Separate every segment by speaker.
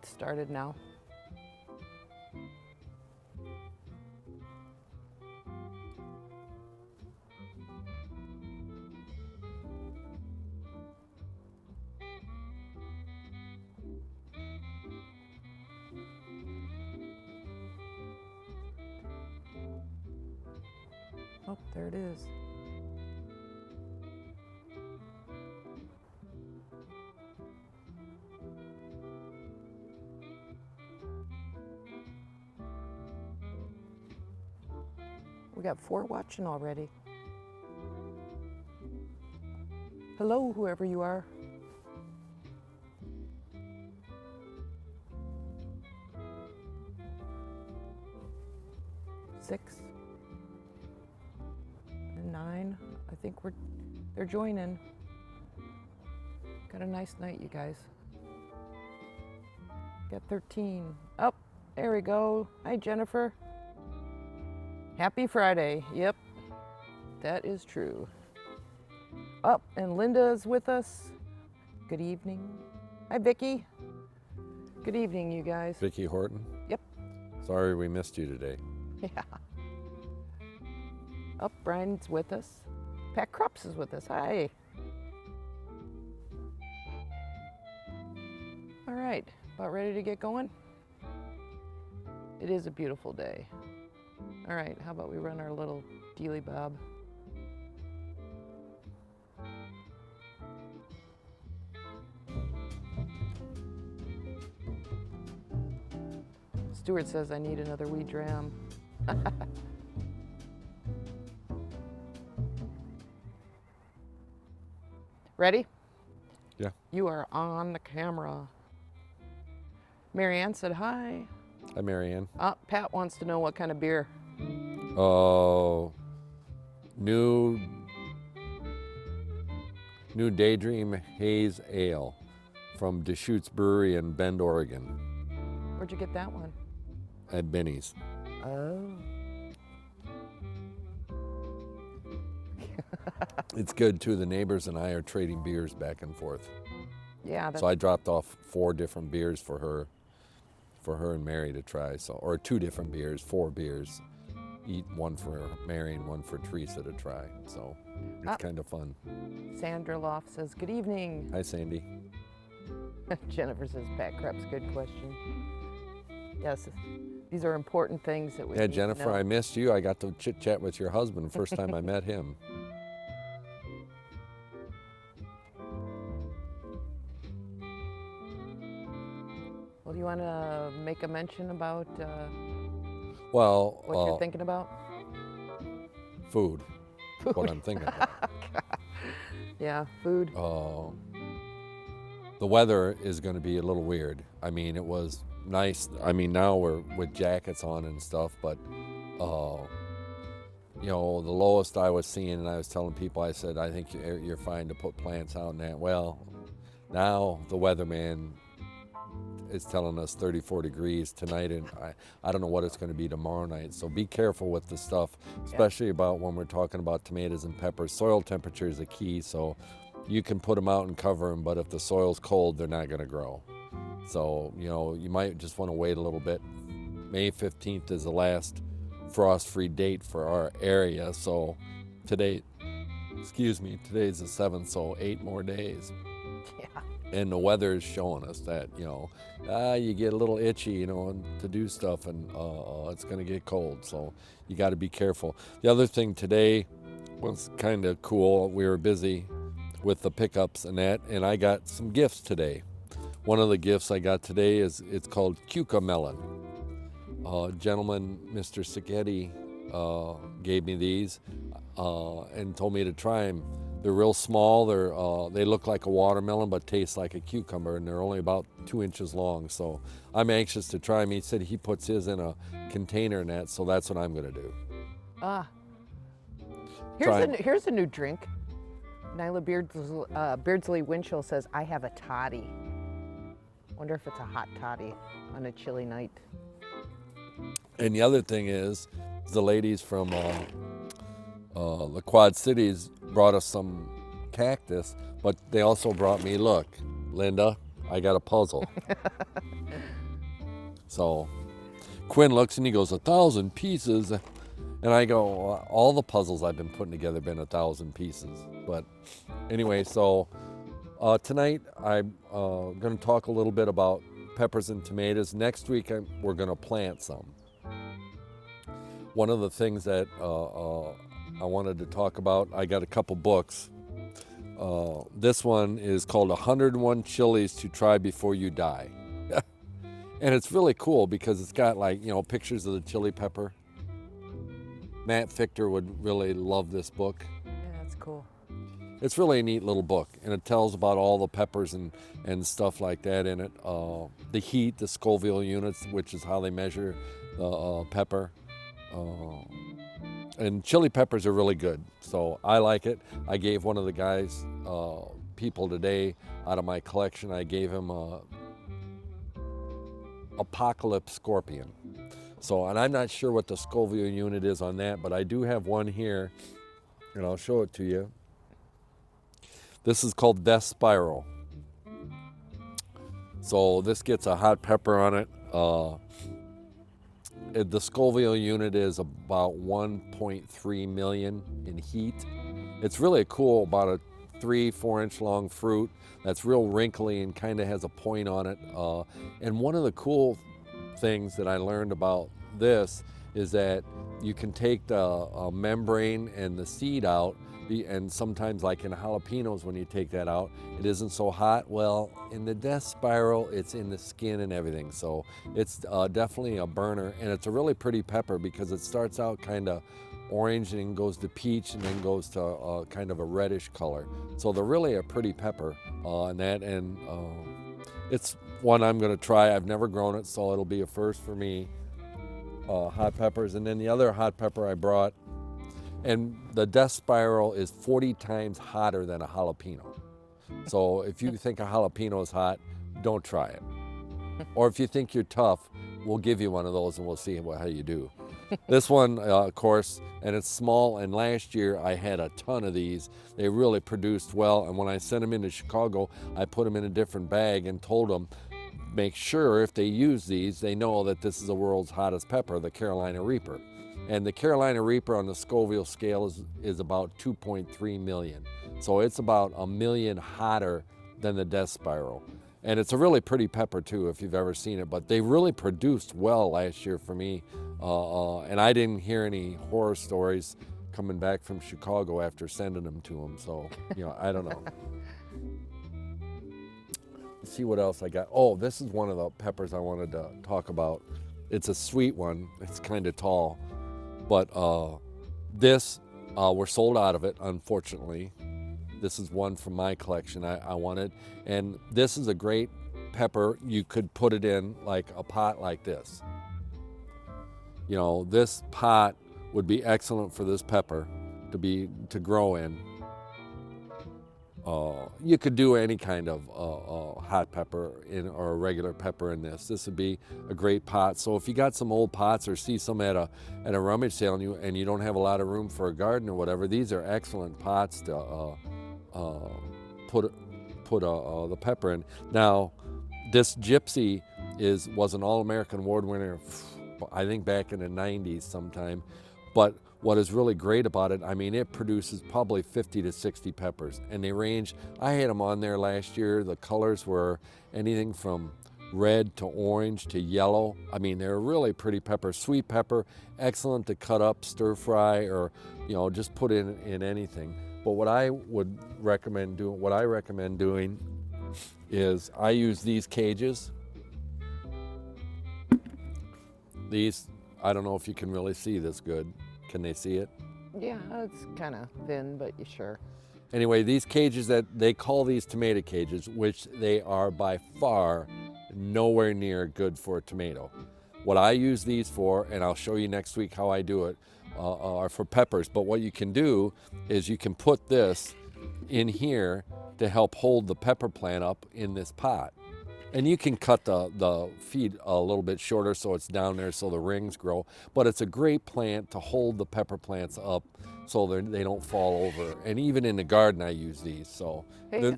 Speaker 1: It started now. Oh, there it is. We got 4 watching already. Hello, whoever you are. Six and 9. I think they're joining. Got a nice night, you guys. Got 13. Oh, there we go. Hi, Jennifer. Happy Friday. Yep, that is true. Oh, and Linda's with us. Good evening. Hi, Vicki. Good evening, you guys.
Speaker 2: Vicki Horton?
Speaker 1: Yep.
Speaker 2: Sorry we missed you today.
Speaker 1: Yeah. Oh, Brian's with us. Pat Krups is with us. Hi. All right, about ready to get going? It is a beautiful day. All right, how about we run our little dealy bob? Stuart says I need another wee dram. Ready?
Speaker 2: Yeah.
Speaker 1: You are on the camera. Marianne said hi.
Speaker 2: Hi, Marianne.
Speaker 1: Pat wants to know what kind of beer.
Speaker 2: Oh, new Daydream Haze Ale from Deschutes Brewery in Bend, Oregon.
Speaker 1: Where'd you get that one?
Speaker 2: At Benny's.
Speaker 1: Oh.
Speaker 2: It's good too. The neighbors and I are trading beers back and forth.
Speaker 1: Yeah.
Speaker 2: So I dropped off 4 different beers for her and Mary to try. So, or 2 different beers, 4 beers. Eat one for Mary and one for Teresa to try. So it's kind of fun.
Speaker 1: Sandra Loft says, good evening.
Speaker 2: Hi, Sandy.
Speaker 1: Jennifer says, Pat Krebs, good question. Yes, these are important things that we
Speaker 2: Yeah,
Speaker 1: need to
Speaker 2: Jennifer,
Speaker 1: know.
Speaker 2: I missed you. I got to chit chat with your husband first time I met him.
Speaker 1: Well, do you want to make a mention about
Speaker 2: Well,
Speaker 1: what you're thinking about?
Speaker 2: food.
Speaker 1: Food.
Speaker 2: What I'm thinking about.
Speaker 1: Yeah, food.
Speaker 2: The weather is going to be a little weird. I mean, it was nice. I mean, now we're with jackets on and stuff, but you know, the lowest I was seeing, and I was telling people, I said, I think you're fine to put plants out in that. Well, now the weatherman is telling us 34 degrees tonight, and I don't know what it's going to be tomorrow night. So be careful with the stuff, especially about when we're talking about tomatoes and peppers. Soil temperature is the key, so you can put them out and cover them, but if the soil's cold, they're not going to grow. So, you know, you might just want to wait a little bit. May 15th is the last frost-free date for our area, so today's the 7th, so 8 more days.
Speaker 1: Yeah.
Speaker 2: And the weather is showing us that, you know, you get a little itchy, you know, to do stuff, and it's going to get cold, so you got to be careful. The other thing today was kind of cool. We were busy with the pickups and that, and I got some gifts today. One of the gifts I got today it's called Cuca Melon. Gentleman, Mr. Sicchetti, gave me these and told me to try them. They're real small. They look like a watermelon but taste like a cucumber, and they're only about 2 inches long. So I'm anxious to try them. He said he puts his in a container and that, so that's what I'm going to do.
Speaker 1: Here's a new drink. Nyla Beardsley Winchell says, I have a toddy. Wonder if it's a hot toddy on a chilly night.
Speaker 2: And the other thing is, the ladies from the Quad Cities brought us some cactus, but they also brought me, look, Linda, I got a puzzle. So Quinn looks and he goes, 1,000 pieces. And I go, all the puzzles I've been putting together have been 1,000 pieces. But anyway, so tonight I'm going to talk a little bit about peppers and tomatoes. Next week we're going to plant some. One of the things that I wanted to talk about, I got a couple books. This one is called 101 Chilies to Try Before You Die. And it's really cool because it's got, like, pictures of the chili pepper. Matt Fichter would really love this book.
Speaker 1: Yeah, that's cool.
Speaker 2: It's really a neat little book, and it tells about all the peppers and stuff like that in it. The heat, the Scoville units, which is how they measure the pepper. And chili peppers are really good, so I like it. I gave one of the guys, people today, out of my collection, I gave him a Apocalypse Scorpion. So, and I'm not sure what the Scoville unit is on that, but I do have one here, and I'll show it to you. This is called Death Spiral. So this gets a hot pepper on it. The Scoville unit is about 1.3 million in heat. It's really cool, about a 3-4 inch long fruit that's real wrinkly and kind of has a point on it. And one of the cool things that I learned about this is that you can take the membrane and the seed out, and sometimes, like in jalapenos, when you take that out, it isn't so hot. Well, in the Death Spiral, it's in the skin and everything, so it's definitely a burner, and it's a really pretty pepper because it starts out kind of orange and then goes to peach and then goes to kind of a reddish color. So they're really a pretty pepper on that, and it's one I'm going to try. I've never grown it, so it'll be a first for me. Hot peppers, and then the other hot pepper I brought, and the Death Spiral is 40 times hotter than a jalapeno. So if you think a jalapeno is hot, don't try it. Or if you think you're tough, we'll give you one of those and we'll see how you do. This one, of course, and it's small, and last year I had a ton of these. They really produced well, and when I sent them into Chicago, I put them in a different bag and told them, make sure if they use these, they know that this is the world's hottest pepper, the Carolina Reaper. And the Carolina Reaper on the Scoville scale is about 2.3 million. So it's about 1 million hotter than the Death Spiral. And it's a really pretty pepper too, if you've ever seen it. But they really produced well last year for me. And I didn't hear any horror stories coming back from Chicago after sending them to them. So, I don't know. Let's see what else I got. Oh, this is one of the peppers I wanted to talk about. It's a sweet one. It's kind of tall. But we're sold out of it, unfortunately. This is one from my collection I wanted. And this is a great pepper. You could put it in like a pot like this. This pot would be excellent for this pepper to grow in. You could do any kind of hot pepper or a regular pepper in this. This would be a great pot. So if you got some old pots or see some at a rummage sale and you don't have a lot of room for a garden or whatever, these are excellent pots to put the pepper in. Now, this Gypsy was an All-American Award winner, I think back in the 90s sometime. But what is really great about it, it produces probably 50 to 60 peppers, and they range. I had them on there last year. The colors were anything from red to orange to yellow. They're really pretty peppers. Sweet pepper, excellent to cut up, stir fry, or just put in anything. But what I recommend doing is I use these cages. These, I don't know if you can really see this good. Can they see it?
Speaker 1: Yeah, it's kind of thin, but you sure.
Speaker 2: Anyway, these cages, that they call these tomato cages, which they are by far nowhere near good for a tomato. What I use these for, and I'll show you next week how I do it, are for peppers. But what you can do is you can put this in here to help hold the pepper plant up in this pot. And you can cut the feed a little bit shorter so it's down there so the rings grow. But it's a great plant to hold the pepper plants up so they don't fall over. And even in the garden, I use these. So
Speaker 1: Hey,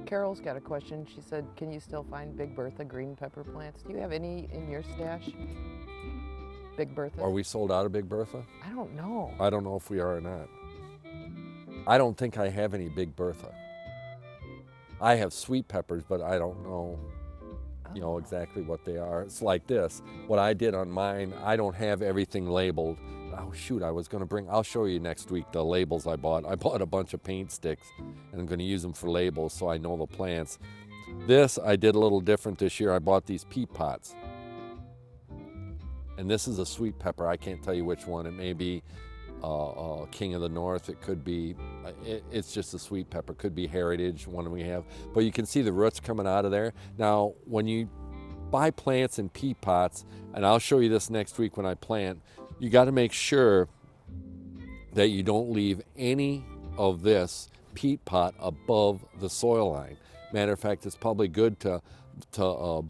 Speaker 1: Carol's got a question. She said, can you still find Big Bertha green pepper plants? Do you have any in your stash? Big Bertha?
Speaker 2: are we sold out of Big Bertha?
Speaker 1: I don't know.
Speaker 2: I don't know if we are or not. I don't think I have any Big Bertha. I have sweet peppers, but I don't know, exactly what they are. It's like this. What I did on mine, I don't have everything labeled. Oh shoot, I was going to I'll show you next week the labels I bought. I bought a bunch of paint sticks and I'm going to use them for labels so I know the plants. This I did a little different this year. I bought these peat pots. And this is a sweet pepper. I can't tell you which one. It may be King of the North. It could be, it's just a sweet pepper. Could be Heritage, one we have. But you can see the roots coming out of there. Now, when you buy plants in peat pots, and I'll show you this next week when I plant, you got to make sure that you don't leave any of this peat pot above the soil line. Matter of fact, it's probably good to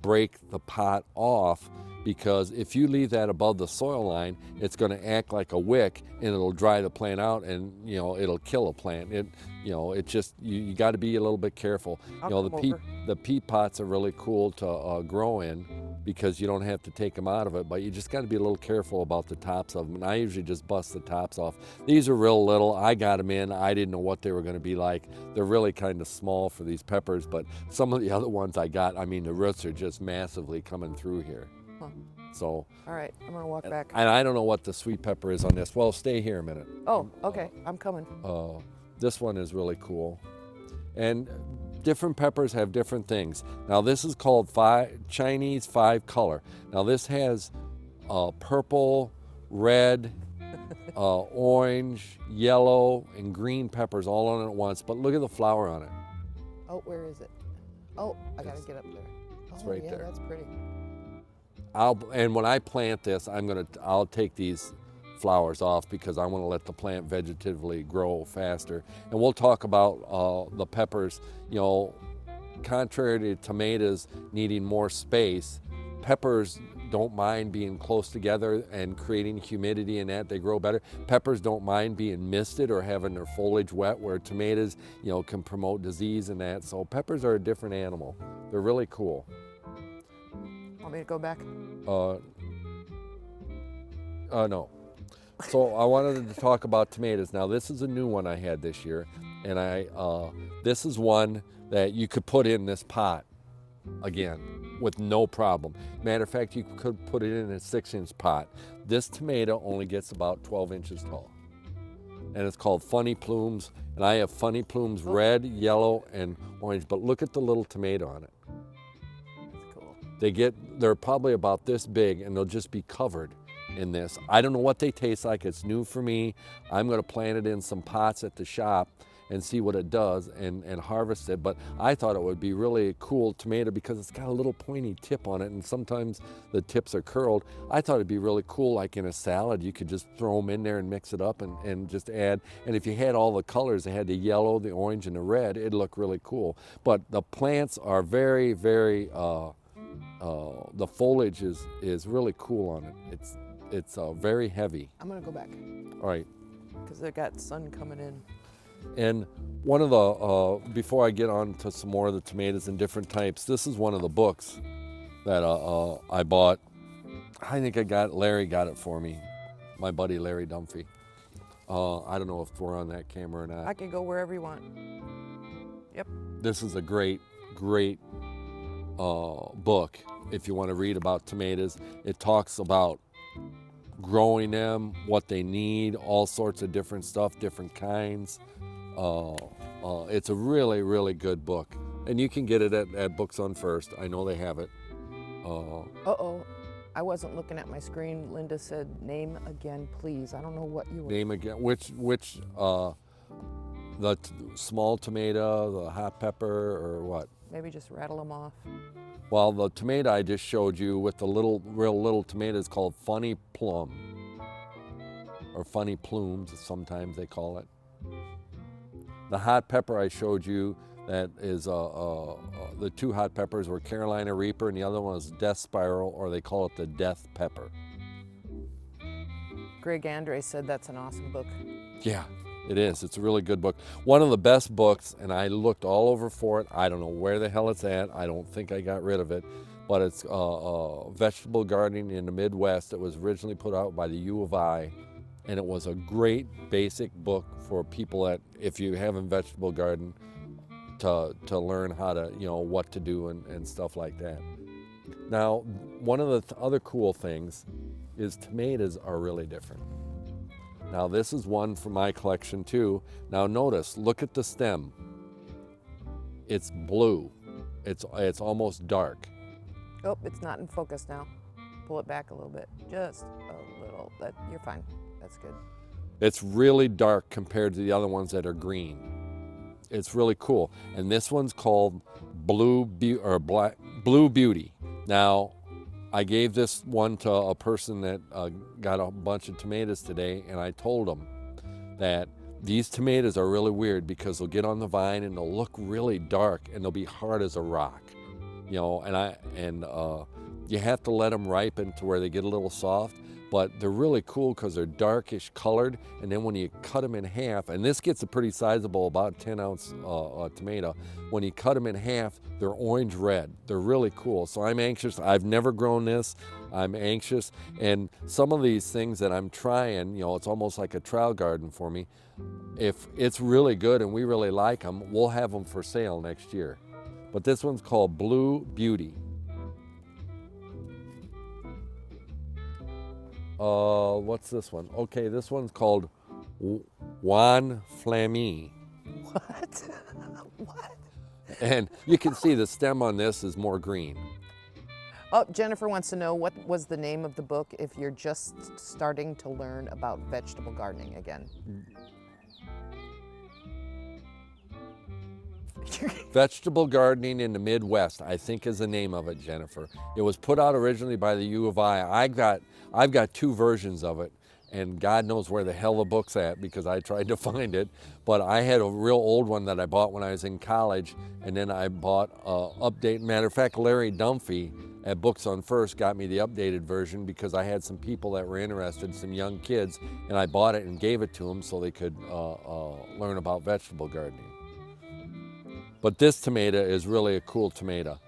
Speaker 2: break the pot off, because if you leave that above the soil line, it's going to act like a wick and it'll dry the plant out, and it'll kill a plant. It just you got to be a little bit careful. The peat pots are really cool to grow in because you don't have to take them out of it, but you just got to be a little careful about the tops of them. And I usually just bust the tops off. These are real little. I got them in. I didn't know what they were going to be like. They're really kind of small for these peppers, but some of the other ones I got, I mean, the roots are just massively coming through here.
Speaker 1: Huh.
Speaker 2: So.
Speaker 1: All right, I'm gonna walk back.
Speaker 2: And I don't know what the sweet pepper is on this. Well, stay here a minute.
Speaker 1: Oh, okay, I'm coming.
Speaker 2: This one is really cool. And different peppers have different things. Now this is called Chinese 5-color. Now this has purple, red, orange, yellow, and green peppers all on it at once. But look at the flower on it.
Speaker 1: Oh, where is it? Oh, I gotta get up there.
Speaker 2: It's right there.
Speaker 1: That's pretty.
Speaker 2: And when I plant this, I'll take these flowers off because I want to let the plant vegetatively grow faster. And we'll talk about the peppers. Contrary to tomatoes needing more space, peppers don't mind being close together and creating humidity, and that they grow better. Peppers don't mind being misted or having their foliage wet, where tomatoes, can promote disease and that. So peppers are a different animal. They're really cool.
Speaker 1: Want me to go back?
Speaker 2: No. So I wanted to talk about tomatoes. Now this is a new one I had this year, and this is one that you could put in this pot again with no problem. Matter of fact, you could put it in a 6-inch pot. This tomato only gets about 12 inches tall, and it's called Funny Plumes. And I have Funny Plumes red, yellow, and orange. But look at the little tomato on it. They're probably about this big, and they'll just be covered in this. I don't know what they taste like. It's new for me. I'm going to plant it in some pots at the shop and see what it does and harvest it. But I thought it would be really cool tomato because it's got a little pointy tip on it, and sometimes the tips are curled. I thought it'd be really cool, like in a salad. You could just throw them in there and mix it up and just add. And if you had all the colors, they had the yellow, the orange, and the red, it'd look really cool. But the plants are very, very, the foliage is really cool on it. It's very heavy.
Speaker 1: I'm gonna go back.
Speaker 2: All right.
Speaker 1: Because they got sun coming in.
Speaker 2: And one of the, before I get on to some more of the tomatoes and different types, this is one of the books that I bought. I think Larry got it for me, my buddy Larry Dunphy. I don't know if we're on that camera or not.
Speaker 1: I can go wherever you want. Yep.
Speaker 2: This is a great book if you want to read about tomatoes. It talks about growing them, what they need, all sorts of different stuff, different kinds. It's a really, really good book. And you can get it at Books on First. I know they have it.
Speaker 1: Uh-oh. I wasn't looking at my screen. Linda said, name again, please. I don't know what you were.
Speaker 2: Name again. Which the small tomato, the hot pepper, or what?
Speaker 1: Maybe just rattle them off.
Speaker 2: Well, the tomato I just showed you with the real little tomato is called Funny Plum, or Funny Plumes, sometimes they call it. The hot pepper I showed you, That is the two hot peppers were Carolina Reaper, and the other one was Death Spiral, or they call it the Death Pepper.
Speaker 1: Greg Andre said that's an awesome book.
Speaker 2: Yeah, it is. It's a really good book. One of the best books, and I looked all over for it. I don't know where the hell it's at. I don't think I got rid of it, but it's Vegetable Gardening in the Midwest. It was originally put out by the U of I, and it was a great basic book for people that, if you haven't vegetable garden, to learn how to, what to do and stuff like that. Now, one of the other cool things is tomatoes are really different. Now, this is one from my collection too. Now notice, look at the stem. It's blue. It's almost dark.
Speaker 1: Oh, it's not in focus now. Pull it back a little bit, just a little. You're fine. That's good.
Speaker 2: It's really dark compared to the other ones that are green. It's really cool. And this one's called Blue Beauty. Now, I gave this one to a person that got a bunch of tomatoes today, and I told them that these tomatoes are really weird because they'll get on the vine and they'll look really dark and they'll be hard as a rock, and you have to let them ripen to where they get a little soft. But they're really cool because they're darkish colored, and then when you cut them in half, and this gets a pretty sizable, about 10-ounce tomato, when you cut them in half, they're orange red. They're really cool. So I'm anxious. I've never grown this. I'm anxious, and some of these things that I'm trying, it's almost like a trial garden for me. If it's really good and we really like them, we'll have them for sale next year. But this one's called Blue Beauty. What's this one? Okay, this one's called Juan Flammy.
Speaker 1: What? What?
Speaker 2: And you can see the stem on this is more green.
Speaker 1: Oh, Jennifer wants to know, what was the name of the book if you're just starting to learn about vegetable gardening again?
Speaker 2: Vegetable Gardening in the Midwest, I think is the name of it, Jennifer. It was put out originally by the U of I. I've got two versions of it, and God knows where the hell the book's at because I tried to find it. But I had a real old one that I bought when I was in college, and then I bought update. Matter of fact, Larry Dunphy at Books on First got me the updated version because I had some people that were interested, some young kids, and I bought it and gave it to them so they could learn about vegetable gardening. But this tomato is really a cool tomato.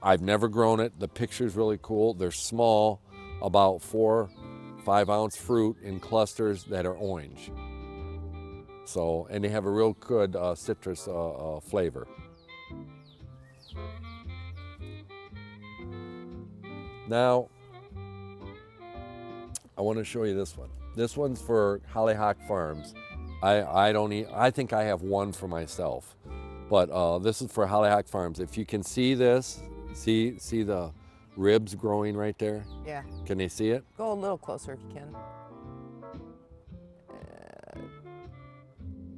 Speaker 2: I've never grown it. The picture's really cool. They're small, about 4-5 ounce fruit in clusters that are orange. So, and they have a real good citrus flavor. Now, I want to show you this one. This one's for Hollyhock Farms. I think I have one for myself. But this is for Hollyhock Farms. If you can see this, see the ribs growing right there?
Speaker 1: Yeah.
Speaker 2: Can they see it?
Speaker 1: Go a little closer if you can.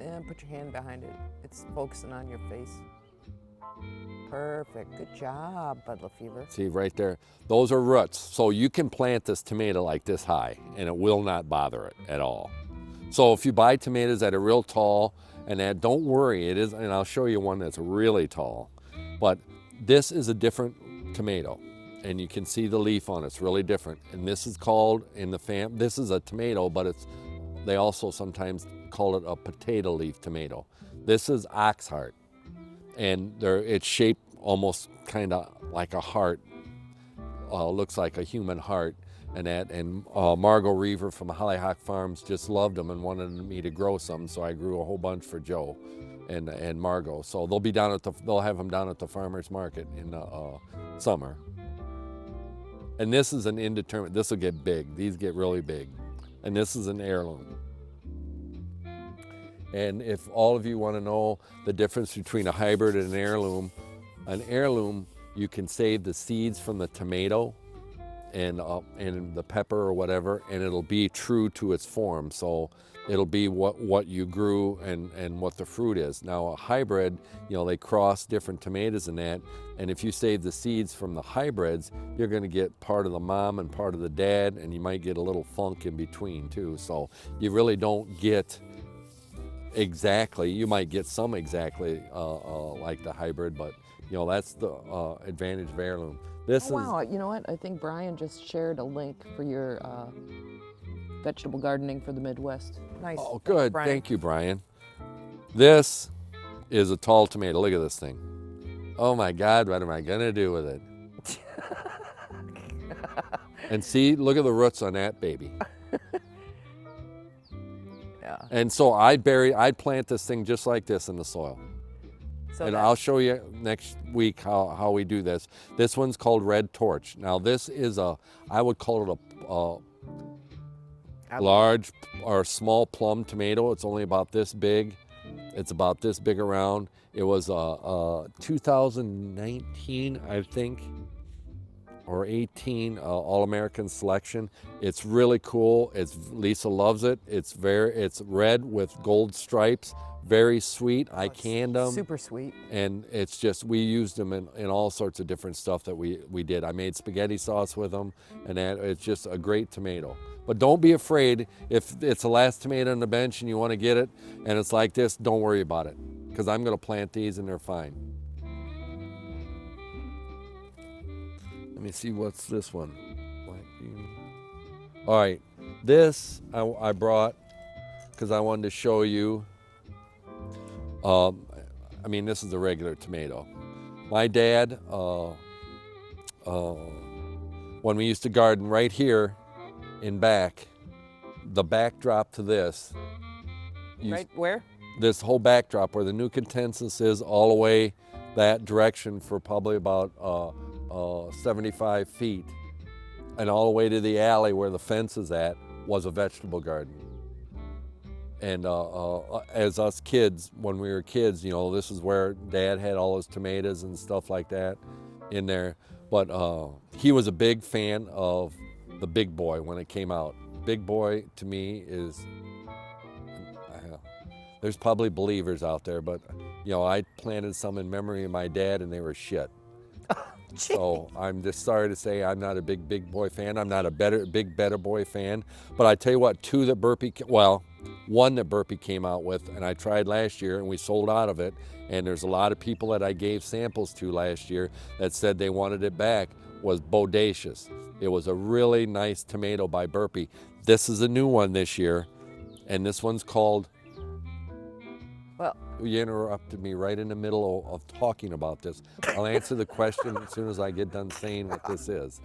Speaker 1: And put your hand behind it. It's focusing on your face. Perfect. Good job, Bud Lefevre.
Speaker 2: See right there? Those are roots. So you can plant this tomato like this high, and it will not bother it at all. So if you buy tomatoes that are real tall, and that, don't worry, it is, and I'll show you one that's really tall. But this is a different tomato, and you can see the leaf on it. It's really different. And this is called this is a tomato, but they also sometimes call it a potato leaf tomato. This is oxheart, and it's shaped almost kind of like a heart. Looks like a human heart. And Margot Reaver from Hollyhock Farms just loved them and wanted me to grow some, so I grew a whole bunch for Joe and Margot. So they'll have them down at the farmers market in the summer. And this is an indeterminate. This will get big. These get really big, and this is an heirloom. And if all of you want to know the difference between a hybrid and an heirloom, you can save the seeds from the tomato and the pepper or whatever, and it'll be true to its form. So it'll be what you grew and what the fruit is. Now a hybrid, they cross different tomatoes in that, and if you save the seeds from the hybrids, you're going to get part of the mom and part of the dad, and you might get a little funk in between too. So you really don't get exactly. You might get some exactly like the hybrid, but you know that's the advantage of heirloom. This
Speaker 1: Oh,
Speaker 2: is
Speaker 1: wow, you know what? I think Brian just shared a link for your vegetable gardening for the Midwest. Nice.
Speaker 2: oh
Speaker 1: Thanks,
Speaker 2: good.
Speaker 1: Brian.
Speaker 2: Thank you, Brian. This is a tall tomato. Look at this thing. Oh my God, what am I gonna do with it? And see, look at the roots on that baby.
Speaker 1: Yeah.
Speaker 2: And so I'd plant this thing just like this in the soil.
Speaker 1: So
Speaker 2: And
Speaker 1: that-
Speaker 2: I'll show you next week how we do this. This one's called Red Torch. Now this is I would call it a large or small plum tomato. It's only about this big. It's about this big around. It was 2019, I think, or 18 All-American selection. It's really cool. Lisa loves it. It's red with gold stripes. Very sweet. I canned them.
Speaker 1: super sweet.
Speaker 2: And it's just, we used them in all sorts of different stuff that we did. I made spaghetti sauce with them, and it's just a great tomato. But don't be afraid if it's the last tomato on the bench and you want to get it and it's like this, don't worry about it, because I'm going to plant these and they're fine. Let me see, what's this one? All right, this I brought because I wanted to show you. I mean, this is a regular tomato. My dad, when we used to garden right here in back, the backdrop to this.
Speaker 1: Right where?
Speaker 2: This whole backdrop where the new consensus is all the way that direction for probably about 75 feet, and all the way to the alley where the fence is at was a vegetable garden. And as us kids, when we were kids, you know, this is where Dad had all his tomatoes and stuff like that in there. But he was a big fan of the Big Boy when it came out. Big Boy to me is, there's probably believers out there, but you know, I planted some in memory of my dad and they were shit. So I'm just sorry to say I'm not a big boy fan. I'm not a big Better Boy fan. But I tell you what, one that Burpee came out with, and I tried last year and we sold out of it. And there's a lot of people that I gave samples to last year that said they wanted it back, was Bodacious. It was a really nice tomato by Burpee. This is a new one this year, and this one's called,
Speaker 1: well,
Speaker 2: you interrupted me right in the middle of talking about this. I'll answer the question as soon as I get done saying what this is.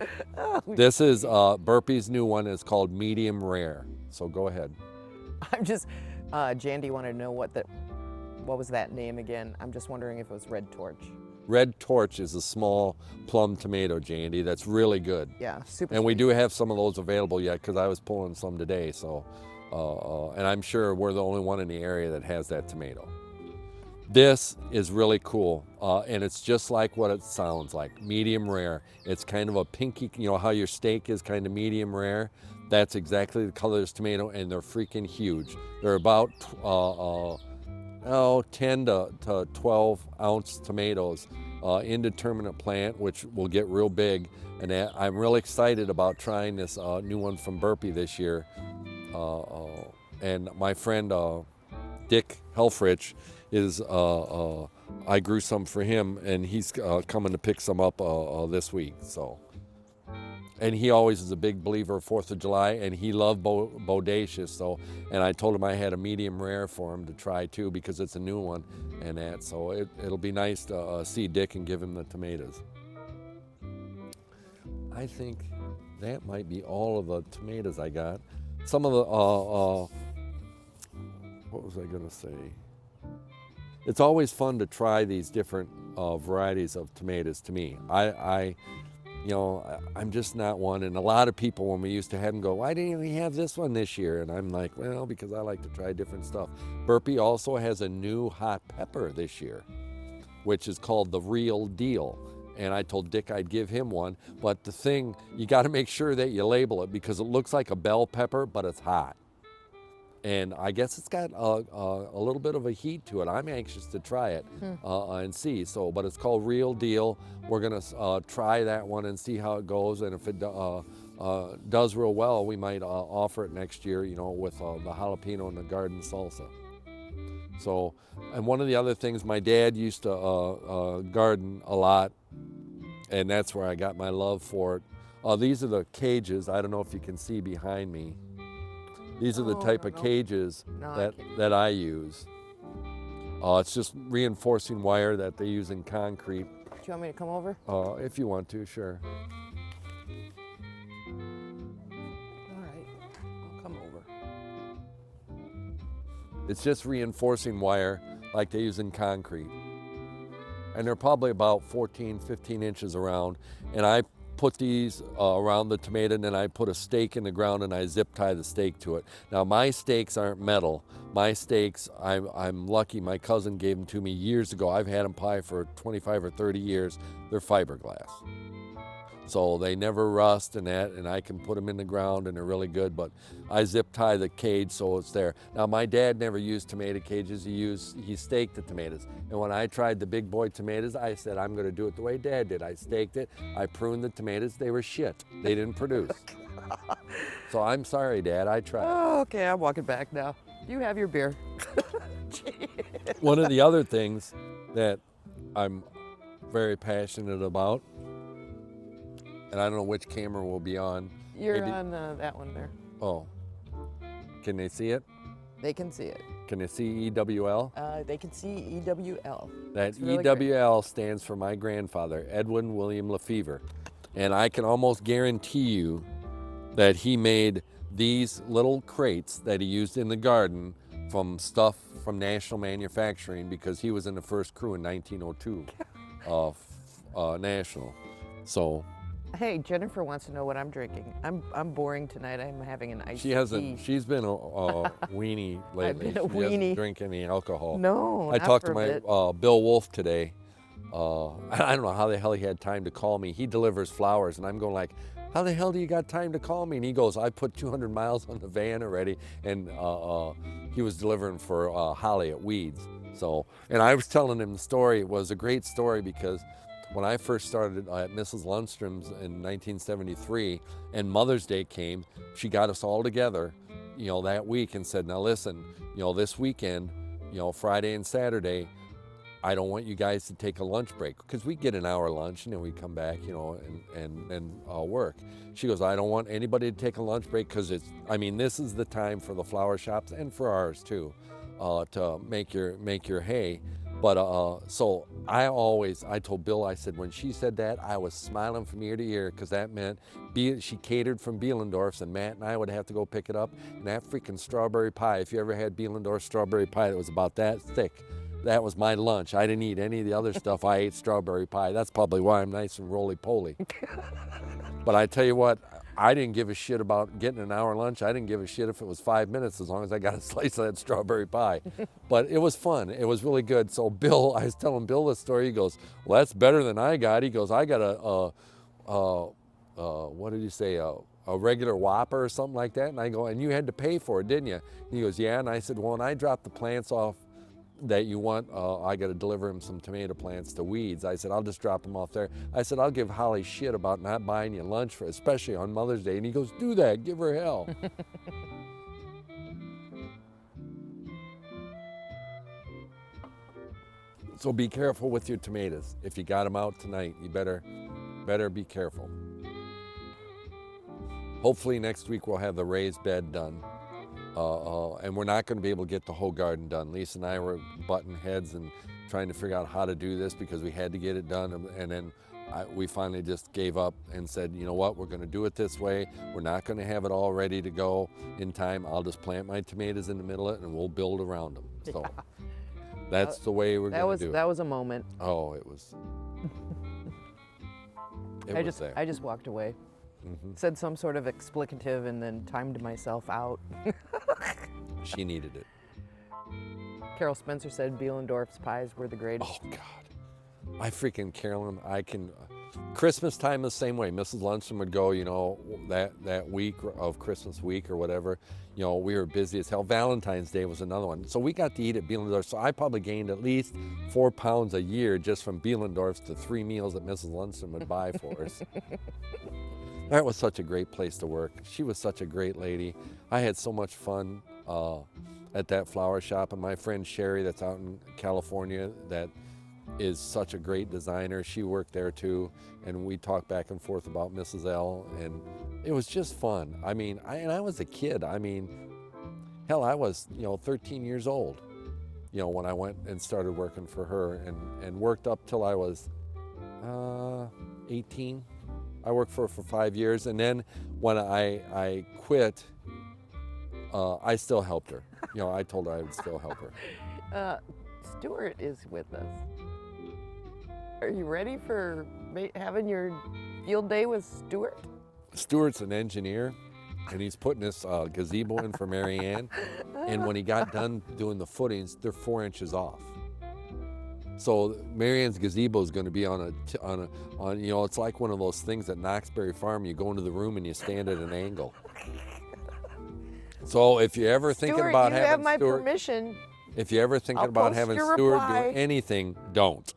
Speaker 2: This is Burpee's new one. It's called Medium Rare. So go ahead.
Speaker 1: I'm just, Jandy wanted to know what was that name again? I'm just wondering if it was Red Torch.
Speaker 2: Red Torch is a small plum tomato, Jandy. That's really good.
Speaker 1: Yeah, super.
Speaker 2: And we
Speaker 1: sweet.
Speaker 2: do have some of those available yet because I was pulling some today. So, and I'm sure we're the only one in the area that has that tomato. This is really cool, and it's just like what it sounds like, medium rare. It's kind of a pinky, you know how your steak is kind of medium rare? That's exactly the color of this tomato, and they're freaking huge. They're about 10 to 12 ounce tomatoes, indeterminate plant, which will get real big. And I'm really excited about trying this new one from Burpee this year. And my friend Dick Helfrich is, I grew some for him, and he's coming to pick some up this week. So, and he always is a big believer of 4th of July, and he loved Bodacious. So, and I told him I had a medium rare for him to try too because it's a new one, and that. So it'll be nice to see Dick and give him the tomatoes. I think that might be all of the tomatoes I got. Some of the what was I gonna say? It's always fun to try these different varieties of tomatoes. To me, I'm just not one. And a lot of people, when we used to have them, go, "Why didn't we have this one this year?" And I'm like, well, because I like to try different stuff. Burpee also has a new hot pepper this year, which is called the Real Deal. And I told Dick I'd give him one. But the thing, you got to make sure that you label it because it looks like a bell pepper, but it's hot. And I guess it's got a little bit of a heat to it. I'm anxious to try it and see. So, but it's called Real Deal. We're gonna try that one and see how it goes. And if it does real well, we might offer it next year. You know, with the jalapeno and the garden salsa. So, and one of the other things, my dad used to garden a lot, and that's where I got my love for it. These are the cages. I don't know if you can see behind me. These are the type of cages that I use. It's just reinforcing wire that they use in concrete.
Speaker 1: Do you want me to come over?
Speaker 2: If you want to, sure.
Speaker 1: All right, I'll come over.
Speaker 2: It's just reinforcing wire like they use in concrete. And they're probably about 14, 15 inches around. And I put these around the tomato, and then I put a stake in the ground and I zip tie the stake to it. Now my stakes aren't metal. My stakes, I'm lucky, my cousin gave them to me years ago. I've had them probably for 25 or 30 years. They're fiberglass. So they never rust and that, and I can put them in the ground and they're really good, but I zip tie the cage so it's there. Now my dad never used tomato cages, he staked the tomatoes. And when I tried the big boy tomatoes, I said, I'm gonna do it the way Dad did. I staked it, I pruned the tomatoes, they were shit. They didn't produce. So I'm sorry, Dad, I tried.
Speaker 1: Oh, okay, I'm walking back now. You have your beer.
Speaker 2: One of the other things that I'm very passionate about, and I don't know which camera will be on.
Speaker 1: You're maybe on that one there.
Speaker 2: Oh, can they see it?
Speaker 1: They can see it.
Speaker 2: Can they see EWL?
Speaker 1: They can see EWL.
Speaker 2: That really EWL stands for my grandfather, Edwin William Lefevre. And I can almost guarantee you that he made these little crates that he used in the garden from stuff from National Manufacturing, because he was in the first crew in 1902 of National. So.
Speaker 1: Hey, Jennifer wants to know what I'm drinking. I'm boring tonight. I'm having an iced tea.
Speaker 2: She's been a weenie lately.
Speaker 1: I've been a
Speaker 2: she
Speaker 1: weenie.
Speaker 2: Doesn't drink any alcohol.
Speaker 1: No,
Speaker 2: I
Speaker 1: not
Speaker 2: talked
Speaker 1: for
Speaker 2: to
Speaker 1: a bit.
Speaker 2: my Bill Wolf today. I don't know how the hell he had time to call me. He delivers flowers, and I'm going like, how the hell do you got time to call me? And he goes, I put 200 miles on the van already, and he was delivering for Holly at Weeds. So, and I was telling him the story. It was a great story because when I first started at Mrs. Lundstrom's in 1973 and Mother's Day came, she got us all together, that week and said, now listen, this weekend, Friday and Saturday, I don't want you guys to take a lunch break, because we get an hour lunch and then we come back, and work. She goes, I don't want anybody to take a lunch break, because this is the time for the flower shops and for ours too, to make your hay. But so I told Bill, I said, when she said that, I was smiling from ear to ear, because that meant she catered from Bielendorf's, and Matt and I would have to go pick it up. And that freaking strawberry pie, if you ever had Bielendorf strawberry pie that was about that thick, that was my lunch. I didn't eat any of the other stuff. I ate strawberry pie. That's probably why I'm nice and roly-poly. But I tell you what, I didn't give a shit about getting an hour lunch. I didn't give a shit if it was 5 minutes, as long as I got a slice of that strawberry pie. But it was fun. It was really good. So Bill, I was telling Bill this story. He goes, well, that's better than I got. He goes, I got what did he say, a regular Whopper or something like that. And I go, and you had to pay for it, didn't you? And he goes, yeah. And I said, well, when I dropped the plants off that you want, I got to deliver him some tomato plants to Weeds. I said, I'll just drop them off there. I said, I'll give Holly shit about not buying you lunch, especially on Mother's Day. And he goes, do that, give her hell. So be careful with your tomatoes. If you got them out tonight, you better be careful. Hopefully next week we'll have the raised bed done. And we're not going to be able to get the whole garden done. Lisa and I were butting heads and trying to figure out how to do this, because we had to get it done. And then we finally just gave up and said, you know what, we're going to do it this way. We're not going to have it all ready to go in time. I'll just plant my tomatoes in the middle of it and we'll build around them. So that's the way we're going to do it.
Speaker 1: That was a moment.
Speaker 2: Oh, it was.
Speaker 1: I just walked away. Mm-hmm. Said some sort of explicative and then timed myself out.
Speaker 2: She needed it.
Speaker 1: Carol Spencer said Bielendorf's pies were the greatest.
Speaker 2: Oh, God. Carolyn, Christmas time the same way. Mrs. Lundstrom would go, that week of Christmas week or whatever, we were busy as hell. Valentine's Day was another one. So we got to eat at Bielendorf. So I probably gained at least 4 pounds a year just from Bielendorf's to 3 meals that Mrs. Lundstrom would buy for us. That was such a great place to work. She was such a great lady. I had so much fun. at that flower shop. And my friend Sherry, that's out in California, that is such a great designer. She worked there too, and we talked back and forth about Mrs. L, and it was just fun. I mean, I was a kid. I mean, hell, I was 13 years old, when I went and started working for her, and worked up till I was 18. I worked for her for 5 years, and then when I quit, I still helped her. I told her I would still help her.
Speaker 1: Stuart is with us. Are you ready for having your field day with Stuart?
Speaker 2: Stuart's an engineer, and he's putting this gazebo in for Mary Ann. And when he got done doing the footings, they're 4 inches off. So Mary Ann's gazebo is going to be on it's like one of those things at Knoxberry Farm. You go into the room and you stand at an angle. So if you're ever thinking about having
Speaker 1: have my
Speaker 2: Stuart,
Speaker 1: permission.
Speaker 2: if you're ever thinking
Speaker 1: I'll
Speaker 2: about
Speaker 1: post
Speaker 2: having
Speaker 1: your
Speaker 2: Stuart
Speaker 1: reply.
Speaker 2: do anything, don't.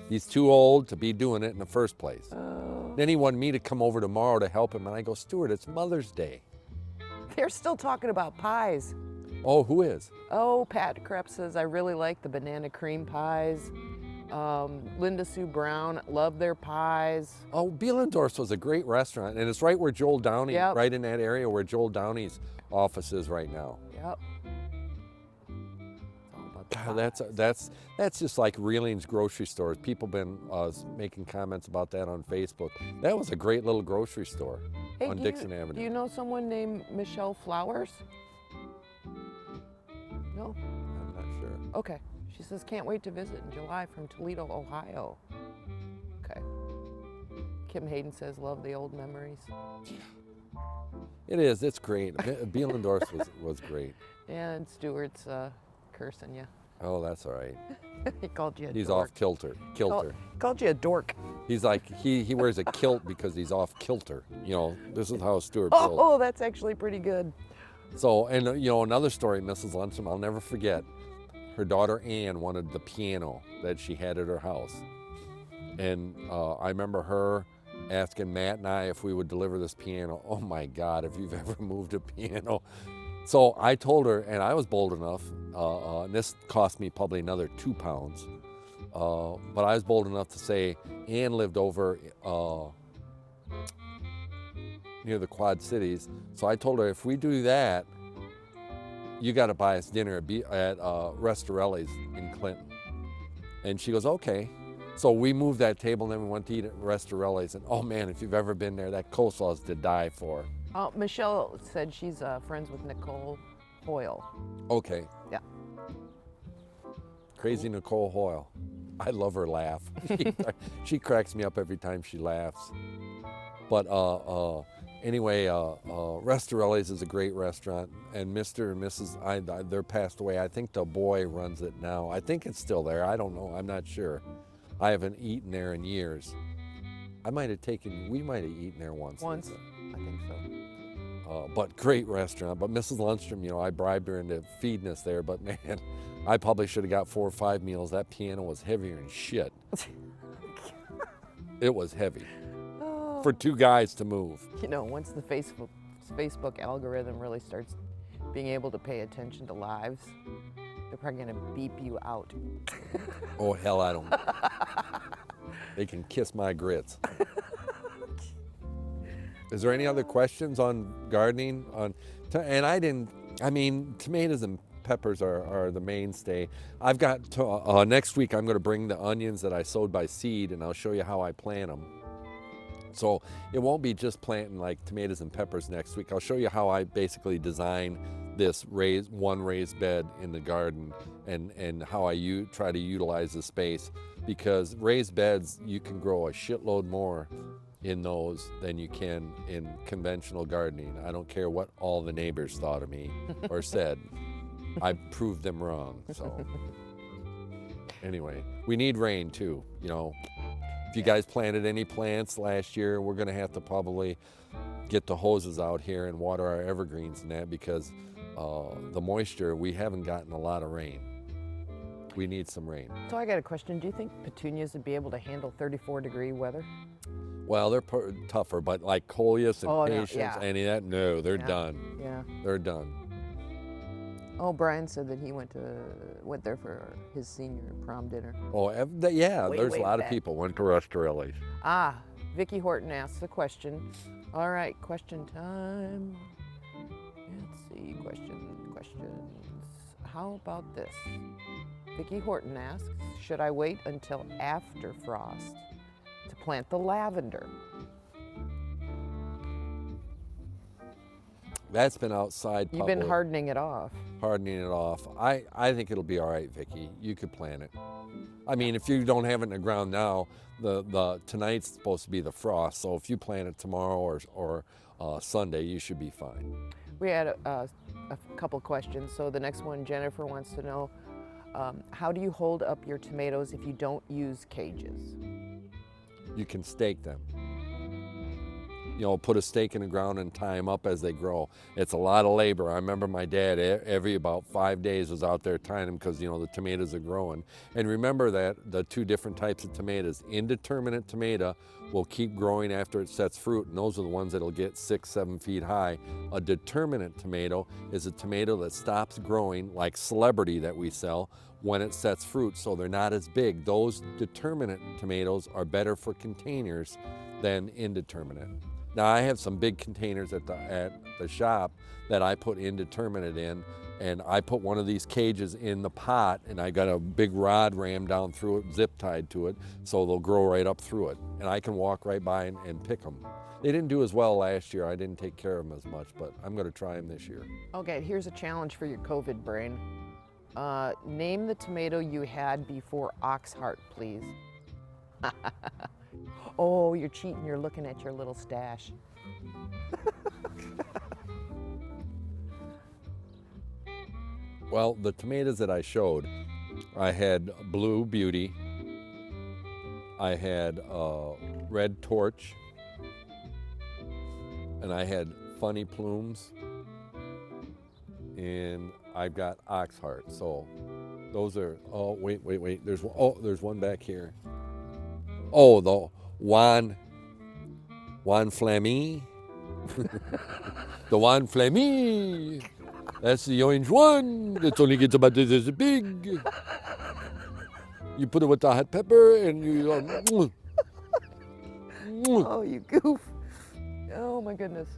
Speaker 2: He's too old to be doing it in the first place. Then he wanted me to come over tomorrow to help him, and I go, Stuart, it's Mother's Day.
Speaker 1: They're still talking about pies.
Speaker 2: Oh, who is?
Speaker 1: Oh, Pat Krepp says, I really like the banana cream pies. Linda Sue Brown, love their pies.
Speaker 2: Oh, Bielendorf's was a great restaurant, and it's right where Joel Downey,
Speaker 1: Yep.
Speaker 2: right in that area where Joel Downey's office is right now.
Speaker 1: Yep.
Speaker 2: That's just like Reeling's grocery stores. People been making comments about that on Facebook. That was a great little grocery store on Dixon Avenue.
Speaker 1: Do you know someone named Michelle Flowers? No?
Speaker 2: I'm not sure.
Speaker 1: Okay. She says, can't wait to visit in July from Toledo, Ohio. Okay. Kim Hayden says, love the old memories.
Speaker 2: It is. It's great. Bielendorf's was great.
Speaker 1: And Stuart's cursing you.
Speaker 2: Oh, that's all right.
Speaker 1: He called you a
Speaker 2: He's
Speaker 1: dork.
Speaker 2: off kilter.
Speaker 1: Called you a dork.
Speaker 2: He's like, he wears a kilt because he's off kilter. This is how Stuart built.
Speaker 1: Oh, that's actually pretty good.
Speaker 2: So, and another story, Mrs. Luncham, I'll never forget. Her daughter Ann wanted the piano that she had at her house. And I remember her asking Matt and I if we would deliver this piano. Oh my God, if you've ever moved a piano. So I told her, and I was bold enough, and this cost me probably another 2 pounds, but I was bold enough to say, Ann lived over near the Quad Cities. So I told her, if we do that, you got to buy us dinner at Restorelli's in Clinton. And she goes, okay. So we moved that table, and then we went to eat at Restorelli's. And oh man, if you've ever been there, that coleslaw is to die for.
Speaker 1: Michelle said she's friends with Nicole Hoyle.
Speaker 2: Okay.
Speaker 1: Yeah.
Speaker 2: Crazy Nicole Hoyle. I love her laugh. She cracks me up every time she laughs. But anyway, Restorelli's is a great restaurant, and Mr. and Mrs. They're passed away. I think the boy runs it now. I think it's still there. I don't know. I'm not sure. I haven't eaten there in years. We might have eaten there once.
Speaker 1: Once, I think so.
Speaker 2: But great restaurant. But Mrs. Lundstrom, I bribed her into feeding us there. But man, I probably should have got 4 or 5 meals. That piano was heavier than shit. It was heavy for 2 guys to move.
Speaker 1: Once the Facebook algorithm really starts being able to pay attention to lives, they're probably going to beep you out.
Speaker 2: Oh, hell, I don't. They can kiss my grits. Is there any other questions on gardening? Tomatoes and peppers are the mainstay. I've got, next week I'm going to bring the onions that I sowed by seed, and I'll show you how I plant them. So it won't be just planting like tomatoes and peppers next week. I'll show you how I basically design this raised bed in the garden, and how I try to utilize the space, because raised beds, you can grow a shitload more in those than you can in conventional gardening. I don't care what all the neighbors thought of me or said. I proved them wrong. So anyway, we need rain too. If you guys planted any plants last year, we're going to have to probably get the hoses out here and water our evergreens and that, because the moisture, we haven't gotten a lot of rain. We need some rain.
Speaker 1: So I got a question. Do you think petunias would be able to handle 34-degree weather?
Speaker 2: Well, they're tougher, but like coleus and patience,
Speaker 1: yeah.
Speaker 2: any of that, no, they're done.
Speaker 1: Yeah.
Speaker 2: They're done.
Speaker 1: Oh, Brian said that he went there for his senior prom dinner.
Speaker 2: Oh, yeah,
Speaker 1: Way,
Speaker 2: there's a
Speaker 1: way
Speaker 2: lot of
Speaker 1: back.
Speaker 2: people went to Restorelli's.
Speaker 1: Ah, Vicky Horton asks a question. All right, question time. Let's see, questions. How about this? Vicky Horton asks, should I wait until after frost to plant the lavender?
Speaker 2: That's been outside
Speaker 1: You've
Speaker 2: public.
Speaker 1: been hardening it off.
Speaker 2: Hardening it off. I think it'll be all right, Vicky. You could plant it. I mean, if you don't have it in the ground now, the tonight's supposed to be the frost. So if you plant it tomorrow or Sunday, you should be fine.
Speaker 1: We had a couple questions. So the next one, Jennifer wants to know, how do you hold up your tomatoes if you don't use cages?
Speaker 2: You can stake them. You know, put a stake in the ground and tie them up as they grow. It's a lot of labor. I remember my dad every about 5 days was out there tying them because, you know, the tomatoes are growing. And remember that the two different types of tomatoes. Indeterminate tomato will keep growing after it sets fruit, and those are the ones that'll get 6-7 feet high. A determinate tomato is a tomato that stops growing, like Celebrity that we sell, when it sets fruit, so they're not as big. Those determinate tomatoes are better for containers than indeterminate. Now I have some big containers at the shop that I put indeterminate in, and I put one of these cages in the pot, and I got a big rod rammed down through it, zip tied to it, so they'll grow right up through it. And I can walk right by and pick them. They didn't do as well last year. I didn't take care of them as much, but I'm going to try them this year.
Speaker 1: Okay, here's a challenge for your COVID brain. Name the tomato you had before ox heart, please. Oh, you're cheating. You're looking at your little stash.
Speaker 2: Well, the tomatoes that I showed, I had Blue Beauty, I had Red Torch, and I had Funny Plumes, and I've got Oxheart. So those are, oh, wait. There's one back here. Oh, the Juan Flammy. The Juan Flammy. That's the orange one. That only gets about this big. You put it with the hot pepper and you
Speaker 1: Oh, you goof. Oh, my goodness.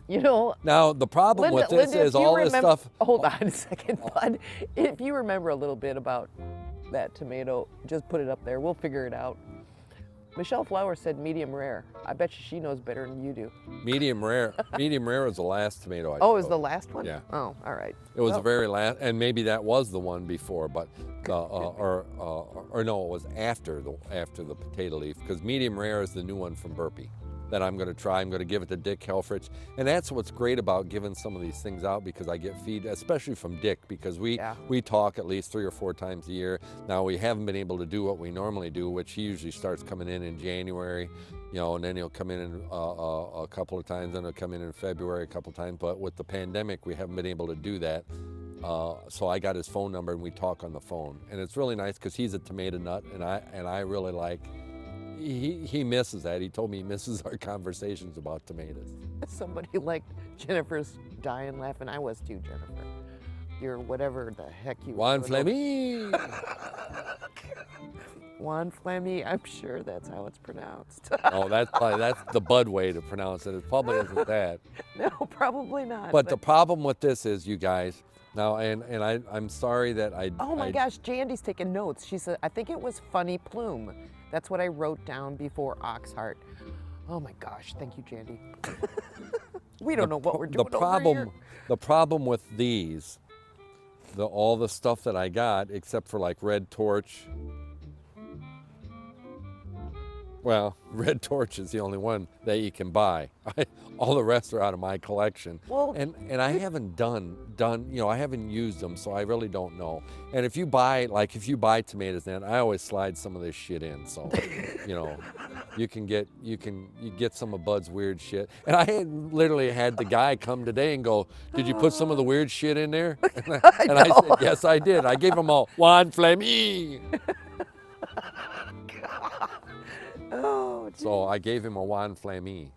Speaker 1: You know,
Speaker 2: Now, the problem with this
Speaker 1: Linda,
Speaker 2: is all this stuff.
Speaker 1: Hold on a second, bud. If you remember a little bit about that tomato, just put it up there. We'll figure it out. Michelle Flower said medium rare. I bet you she knows better than you do.
Speaker 2: Medium rare. Medium rare was the last tomato I
Speaker 1: Oh, is
Speaker 2: showed.
Speaker 1: the last one?
Speaker 2: Yeah.
Speaker 1: Oh, all right.
Speaker 2: It was
Speaker 1: Well,
Speaker 2: the very last, and maybe that was the one before, but or no, it was after the potato leaf, because medium rare is the new one from Burpee that I'm going to try. I'm going to give it to Dick Helfrich, and that's what's great about giving some of these things out, because I get feed, especially from Dick, because we talk at least 3 or 4 times a year. Now we haven't been able to do what we normally do, which he usually starts coming in January, you know, and then he'll come in a couple of times, and he'll come in February a couple of times. But with the pandemic, we haven't been able to do that. So I got his phone number, and we talk on the phone, and it's really nice because he's a tomato nut, and I really like. He misses that. He told me he misses our conversations about tomatoes.
Speaker 1: somebody like Jennifer's dying laughing. I was too, Jennifer. You're whatever the heck you
Speaker 2: Juan
Speaker 1: were.
Speaker 2: Flemmy.
Speaker 1: Juan Flemmy, I'm sure that's how it's pronounced.
Speaker 2: Oh, that's the Bud way to pronounce it. It probably isn't that.
Speaker 1: No, probably not.
Speaker 2: But the problem with this is, you guys, now, and I'm sorry that I.
Speaker 1: Oh my gosh, Jandy's taking notes. She said, I think it was Funny Plume. That's what I wrote down before Oxheart. Oh my gosh, thank you, Jandy. We don't know what we're doing over here.
Speaker 2: The problem with these, all the stuff that I got, except for like Red Torch. Well, Red Torch is the only one that you can buy. All the rest are out of my collection.
Speaker 1: Well,
Speaker 2: and I haven't done, you know, I haven't used them, so I really don't know. And if you buy tomatoes, then I always slide some of this shit in. So, you know, you get some of Bud's weird shit. And I had literally had the guy come today and go, "Did you put some of the weird shit in there?" And I said, "Yes, I did. I gave them all Juan Flemmy."
Speaker 1: Oh,
Speaker 2: so I gave him a Juan Flammy.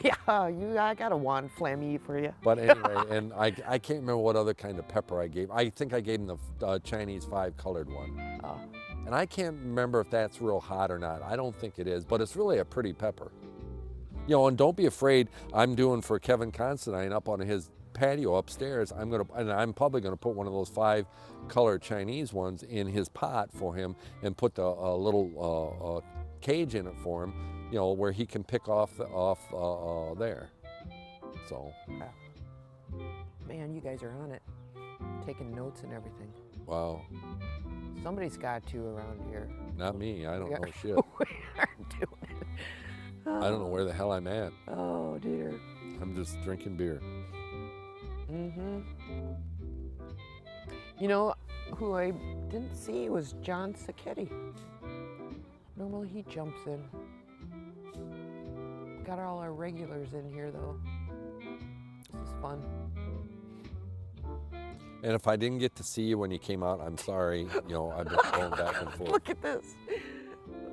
Speaker 1: Yeah, I got a Juan Flamme for you.
Speaker 2: But anyway, and I can't remember what other kind of pepper I gave. I think I gave him the Chinese 5-colored one.
Speaker 1: Oh,
Speaker 2: And I can't remember if that's real hot or not. I don't think it is, but it's really a pretty pepper. You know, and don't be afraid. I'm doing for Kevin Constantine up on his patio upstairs. I'm probably gonna put one of those 5-color Chinese ones in his pot for him and put a little cage in it for him. You know, where he can pick off there. So.
Speaker 1: wow. Man, you guys are on it. Taking notes and everything.
Speaker 2: Wow.
Speaker 1: Somebody's got to around here.
Speaker 2: Not me. I don't know shit.
Speaker 1: We aren't doing it.
Speaker 2: I don't know where the hell I'm at.
Speaker 1: Oh, dear.
Speaker 2: I'm just drinking beer.
Speaker 1: Mm-hmm. You know, who I didn't see was John Sacchetti. Normally he jumps in. Got all our regulars in here, though. This is fun.
Speaker 2: And if I didn't get to see you when you came out, I'm sorry. You know, I've been going back and forth.
Speaker 1: Look at this.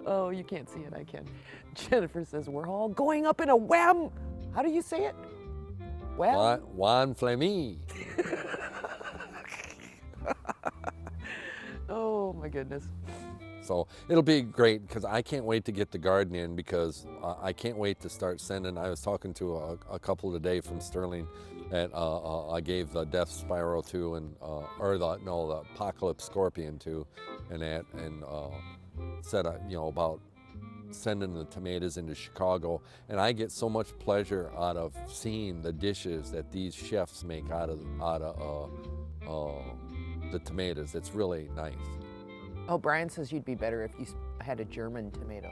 Speaker 1: Oh, you can't see it. I can. Jennifer says, we're all going up in a wham. How do you say it? Wham?
Speaker 2: Juan Flamme.
Speaker 1: Oh, my goodness.
Speaker 2: So it'll be great because I can't wait to get the garden in because I can't wait to start sending. I was talking to a couple today from Sterling that I gave the Death Spiral to, and the Apocalypse Scorpion to, and said about sending the tomatoes into Chicago, and I get so much pleasure out of seeing the dishes that these chefs make out of the tomatoes. It's really nice.
Speaker 1: Oh, Brian says you'd be better if you had a German tomato,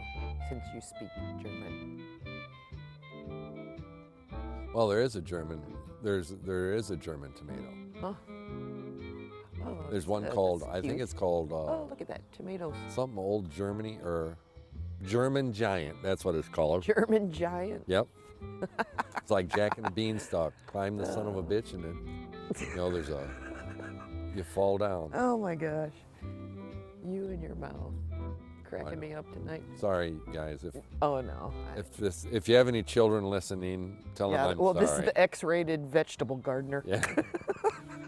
Speaker 1: since you speak German.
Speaker 2: Well, there is a German tomato.
Speaker 1: Huh? Oh,
Speaker 2: There's one
Speaker 1: that's
Speaker 2: called, I think
Speaker 1: cute.
Speaker 2: it's called
Speaker 1: Oh, look at that, tomatoes.
Speaker 2: something Old Germany or German Giant. That's what it's called.
Speaker 1: German giant.
Speaker 2: Yep. It's like Jack and the Beanstalk. Climb the son of a bitch, and then you fall down.
Speaker 1: Oh my gosh. You and your mouth. Cracking me up tonight.
Speaker 2: Sorry, guys.
Speaker 1: Oh no.
Speaker 2: If you have any children listening, tell them I'm sorry.
Speaker 1: This is the X-rated vegetable gardener.
Speaker 2: Yeah.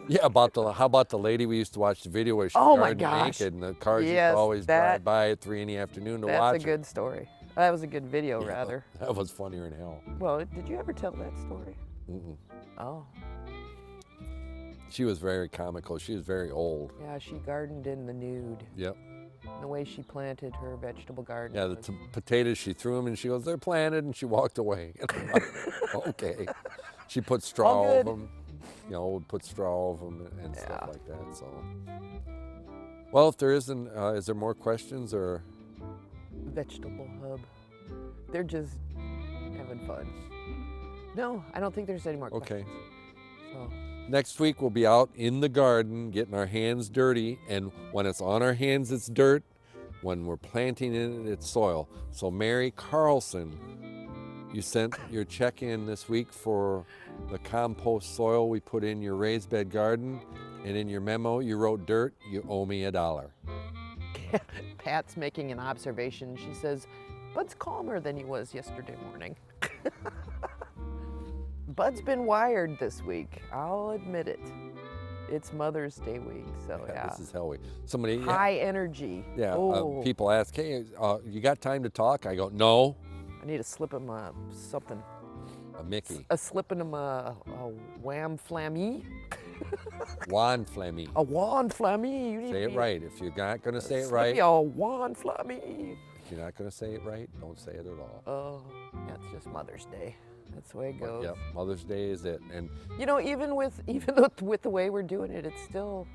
Speaker 2: Yeah, how about the lady we used to watch the video where she
Speaker 1: Oh my
Speaker 2: gardened
Speaker 1: gosh.
Speaker 2: naked, and the cars used
Speaker 1: Yes,
Speaker 2: to always drive by at 3 in the afternoon to watch
Speaker 1: That's a good story. That was a good video, rather.
Speaker 2: That was funnier than hell.
Speaker 1: Well, did you ever tell that story?
Speaker 2: Mm-mm.
Speaker 1: Oh.
Speaker 2: She was very comical. She was very old.
Speaker 1: Yeah, she gardened in the nude.
Speaker 2: Yep.
Speaker 1: The way she planted her vegetable garden.
Speaker 2: Yeah, the potatoes, she threw them, and she goes, "They're planted," and she walked away. Okay. She put straw over them. Would put straw over them and stuff like that. So, well, if there isn't, is there more questions or?
Speaker 1: Vegetable Hub. They're just having fun. No, I don't think there's any more questions.
Speaker 2: Okay.
Speaker 1: So.
Speaker 2: Next week we'll be out in the garden getting our hands dirty, and when it's on our hands it's dirt. When we're planting in it, it's soil. So Mary Carlson, you sent your check in this week for the compost soil we put in your raised bed garden, and in your memo you wrote dirt. You owe me $1.
Speaker 1: Pat's making an observation. She says, Bud's calmer than he was yesterday morning. Bud's been wired this week. I'll admit it. It's Mother's Day week, so yeah.
Speaker 2: This is hell week. Somebody
Speaker 1: high energy.
Speaker 2: Yeah.
Speaker 1: Oh.
Speaker 2: People ask, "Hey, you got time to talk?" I go, "No."
Speaker 1: I need to slip him something.
Speaker 2: A Mickey.
Speaker 1: A slipping him a wham flammy.
Speaker 2: Juan Flamme.
Speaker 1: A Juan flammy. You need
Speaker 2: Say
Speaker 1: to
Speaker 2: it
Speaker 1: be-
Speaker 2: right. If you're not gonna say it
Speaker 1: slip
Speaker 2: right,
Speaker 1: me a Juan flammy.
Speaker 2: if you're not gonna say it right, don't say it at all.
Speaker 1: Oh, that's just Mother's Day. That's the way it goes.
Speaker 2: Yep. Mother's Day is it, and
Speaker 1: Even with the way we're doing it, it's still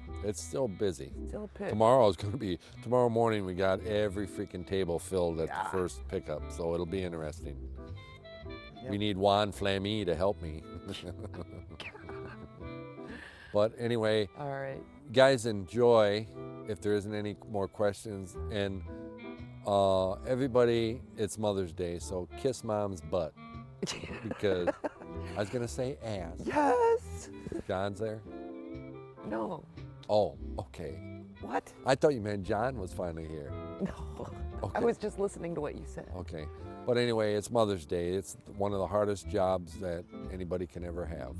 Speaker 2: busy.
Speaker 1: a pitch.
Speaker 2: Tomorrow morning we got every freaking table filled at the first pickup, so it'll be interesting.
Speaker 1: Yep.
Speaker 2: We need Juan Flamme to help me. But anyway,
Speaker 1: All right.
Speaker 2: guys, enjoy. If there isn't any more questions, and everybody, it's Mother's Day, so kiss Mom's butt, because I was gonna say ass.
Speaker 1: Yes.
Speaker 2: John's there.
Speaker 1: No.
Speaker 2: Oh, okay.
Speaker 1: What?
Speaker 2: I thought you meant John was finally here.
Speaker 1: No. I was just listening to what you said.
Speaker 2: Okay. But anyway, it's Mother's Day. It's one of the hardest jobs that anybody can ever have.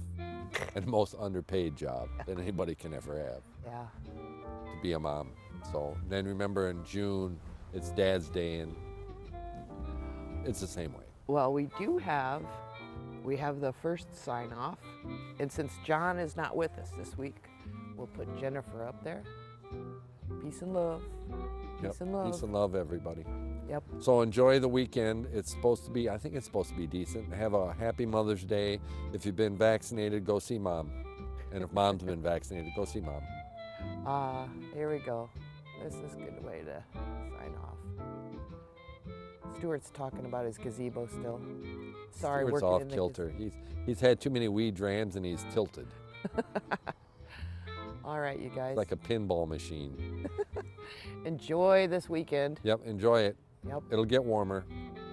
Speaker 2: And most underpaid job that anybody can ever have,
Speaker 1: Yeah.
Speaker 2: to be a mom. So then remember in June, it's Dad's Day, and it's the same way.
Speaker 1: Well, we have the first sign off. And since John is not with us this week, we'll put Jennifer up there. Peace and love. Peace and love.
Speaker 2: Peace and love, everybody.
Speaker 1: Yep.
Speaker 2: So enjoy the weekend. It's supposed to be, I think it's supposed to be decent. Have a happy Mother's Day. If you've been vaccinated, go see Mom. And if Mom's been vaccinated, go see Mom.
Speaker 1: Here we go. This is a good way to sign off. Stuart's talking about his gazebo still. Sorry,
Speaker 2: Stuart's
Speaker 1: working
Speaker 2: off
Speaker 1: in the
Speaker 2: kilter. He's had too many weed drams and he's tilted.
Speaker 1: All right, you guys.
Speaker 2: Like a pinball machine.
Speaker 1: Enjoy this weekend.
Speaker 2: Yep, enjoy it.
Speaker 1: Yep.
Speaker 2: It'll get warmer.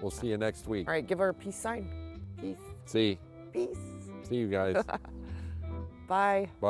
Speaker 2: We'll see you next week.
Speaker 1: All right, give her a peace sign. Peace.
Speaker 2: See.
Speaker 1: Peace.
Speaker 2: See you guys.
Speaker 1: Bye.
Speaker 2: Bye.